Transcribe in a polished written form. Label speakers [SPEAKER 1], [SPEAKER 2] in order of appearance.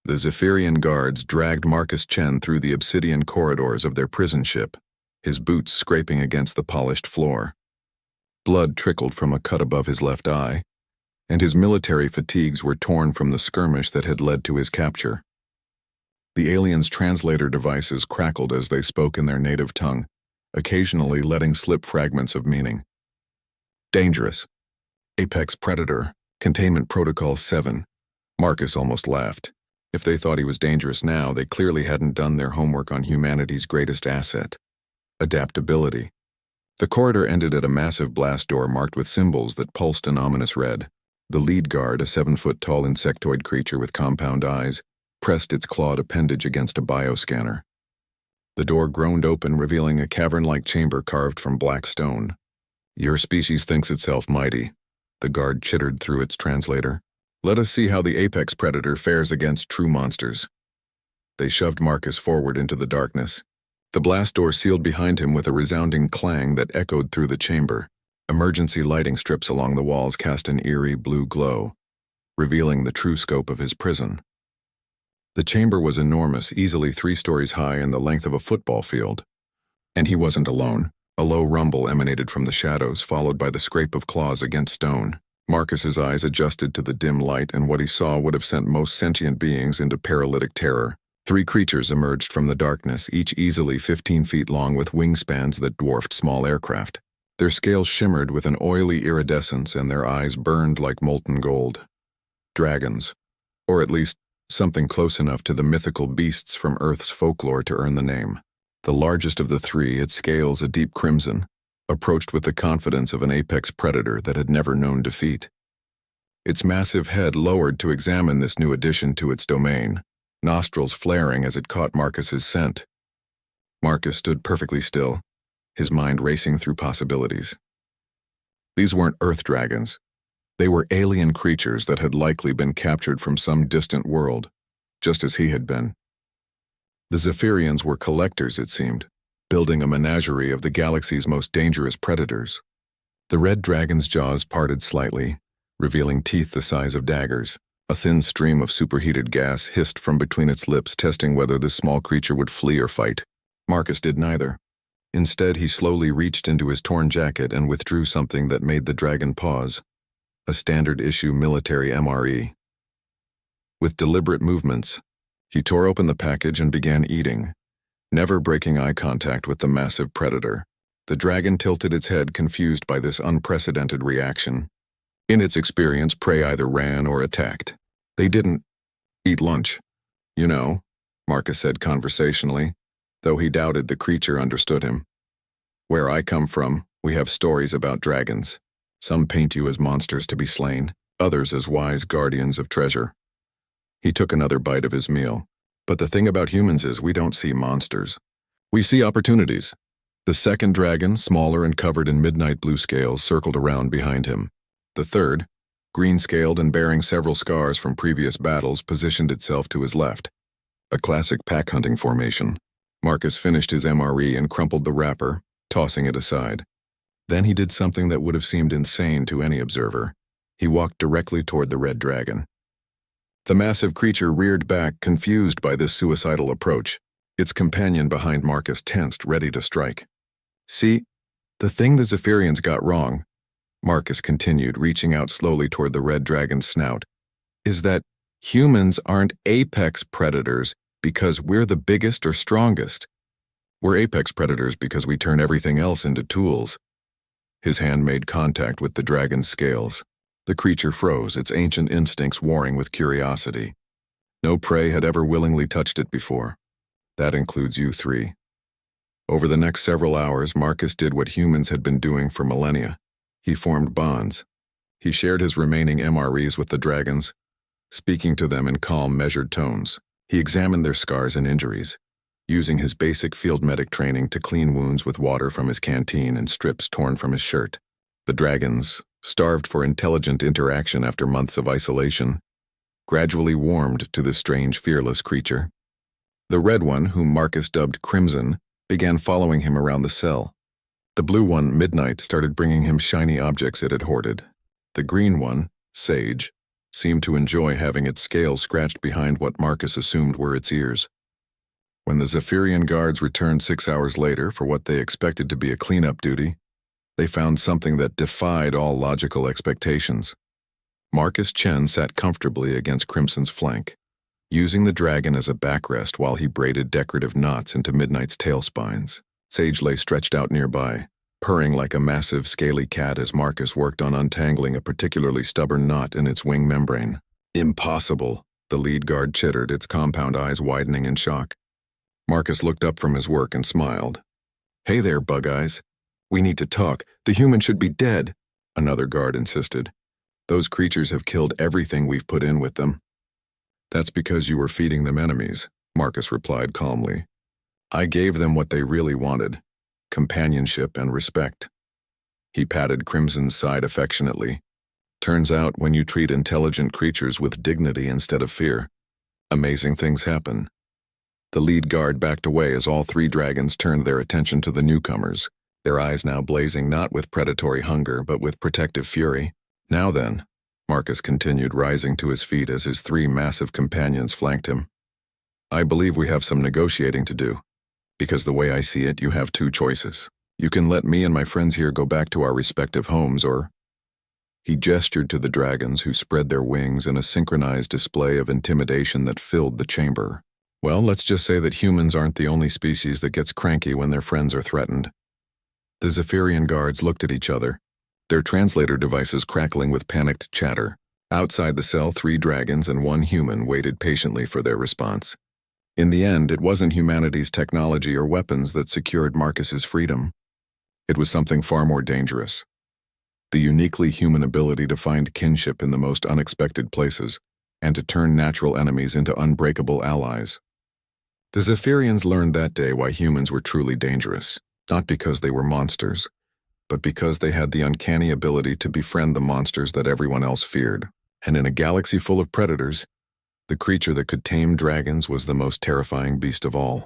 [SPEAKER 1] The Zephyrian guards dragged Marcus Chen through the obsidian corridors of their prison ship, his boots scraping against the polished floor. Blood trickled from a cut above his left eye, and his military fatigues were torn from the skirmish that had led to his capture. The aliens' translator devices crackled as they spoke in their native tongue, occasionally letting slip fragments of meaning. Dangerous. Apex Predator. Containment Protocol 7. Marcus almost laughed. If they thought he was dangerous now, they clearly hadn't done their homework on humanity's greatest asset. Adaptability. The corridor ended at a massive blast door marked with symbols that pulsed an ominous red. The lead guard, a 7-foot-tall insectoid creature with compound eyes, pressed its clawed appendage against a bioscanner. The door groaned open, revealing a cavern-like chamber carved from black stone. "Your species thinks itself mighty," the guard chittered through its translator. "Let us see how the apex predator fares against true monsters." They shoved Marcus forward into the darkness. The blast door sealed behind him with a resounding clang that echoed through the chamber. Emergency lighting strips along the walls cast an eerie blue glow, revealing the true scope of his prison. The chamber was enormous, easily 3 stories high and the length of a football field. And he wasn't alone. A low rumble emanated from the shadows, followed by the scrape of claws against stone. Marcus's eyes adjusted to the dim light, and what he saw would have sent most sentient beings into paralytic terror. 3 creatures emerged from the darkness, each easily 15 feet long with wingspans that dwarfed small aircraft. Their scales shimmered with an oily iridescence and their eyes burned like molten gold. Dragons. Or at least, something close enough to the mythical beasts from Earth's folklore to earn the name. The largest of the 3, its scales a deep crimson, approached with the confidence of an apex predator that had never known defeat. Its massive head lowered to examine this new addition to its domain, nostrils flaring as it caught Marcus's scent. Marcus stood perfectly still, his mind racing through possibilities. These weren't Earth dragons. They were alien creatures that had likely been captured from some distant world, just as he had been. The Zephyrians were collectors, it seemed, building a menagerie of the galaxy's most dangerous predators. The red dragon's jaws parted slightly, revealing teeth the size of daggers. A thin stream of superheated gas hissed from between its lips, testing whether this small creature would flee or fight. Marcus did neither. Instead, he slowly reached into his torn jacket and withdrew something that made the dragon pause. A standard-issue military MRE. With deliberate movements, he tore open the package and began eating, never breaking eye contact with the massive predator. The dragon tilted its head, confused by this unprecedented reaction. In its experience, prey either ran or attacked. They didn't eat lunch. "You know," Marcus said conversationally, though he doubted the creature understood him. "Where I come from, we have stories about dragons. Some paint you as monsters to be slain, others as wise guardians of treasure." He took another bite of his meal. "But the thing about humans is we don't see monsters. We see opportunities." The second dragon, smaller and covered in midnight blue scales, circled around behind him. The third, green-scaled and bearing several scars from previous battles, positioned itself to his left. A classic pack-hunting formation. Marcus finished his MRE and crumpled the wrapper, tossing it aside. Then he did something that would have seemed insane to any observer. He walked directly toward the red dragon. The massive creature reared back, confused by this suicidal approach. Its companion behind Marcus tensed, ready to strike. "See, the thing the Zephyrians got wrong," Marcus continued, reaching out slowly toward the red dragon's snout, "is that humans aren't apex predators because we're the biggest or strongest. We're apex predators because we turn everything else into tools." His hand made contact with the dragon's scales. The creature froze, its ancient instincts warring with curiosity. No prey had ever willingly touched it before. That includes you 3. Over the next several hours, Marcus did what humans had been doing for millennia. He formed bonds. He shared his remaining MREs with the dragons, speaking to them in calm, measured tones. He examined their scars and injuries, using his basic field medic training to clean wounds with water from his canteen and strips torn from his shirt. The dragons, starved for intelligent interaction after months of isolation, gradually warmed to this strange, fearless creature. The red one, whom Marcus dubbed Crimson, began following him around the cell. The blue one, Midnight, started bringing him shiny objects it had hoarded. The green one, Sage, seemed to enjoy having its scales scratched behind what Marcus assumed were its ears. When the Zephyrian guards returned 6 hours later for what they expected to be a cleanup duty, they found something that defied all logical expectations. Marcus Chen sat comfortably against Crimson's flank, using the dragon as a backrest while he braided decorative knots into Midnight's tail spines. Sage lay stretched out nearby, purring like a massive, scaly cat as Marcus worked on untangling a particularly stubborn knot in its wing membrane. Impossible, the lead guard chittered, its compound eyes widening in shock. Marcus looked up from his work and smiled. Hey there, Bug Eyes. We need to talk. The human should be dead, another guard insisted. Those creatures have killed everything we've put in with them. That's because you were feeding them enemies, Marcus replied calmly. I gave them what they really wanted, companionship and respect. He patted Crimson's side affectionately. Turns out when you treat intelligent creatures with dignity instead of fear, amazing things happen. The lead guard backed away as all 3 dragons turned their attention to the newcomers, their eyes now blazing not with predatory hunger but with protective fury. Now then, Marcus continued, rising to his feet as his 3 massive companions flanked him. I believe we have some negotiating to do, because the way I see it, you have 2 choices. You can let me and my friends here go back to our respective homes, or... He gestured to the dragons, who spread their wings in a synchronized display of intimidation that filled the chamber. Well, let's just say that humans aren't the only species that gets cranky when their friends are threatened. The Zephyrian guards looked at each other, their translator devices crackling with panicked chatter. Outside the cell, 3 dragons and 1 human waited patiently for their response. In the end, it wasn't humanity's technology or weapons that secured Marcus's freedom. It was something far more dangerous. The uniquely human ability to find kinship in the most unexpected places, and to turn natural enemies into unbreakable allies. The Zephyrians learned that day why humans were truly dangerous, not because they were monsters, but because they had the uncanny ability to befriend the monsters that everyone else feared. And in a galaxy full of predators, the creature that could tame dragons was the most terrifying beast of all.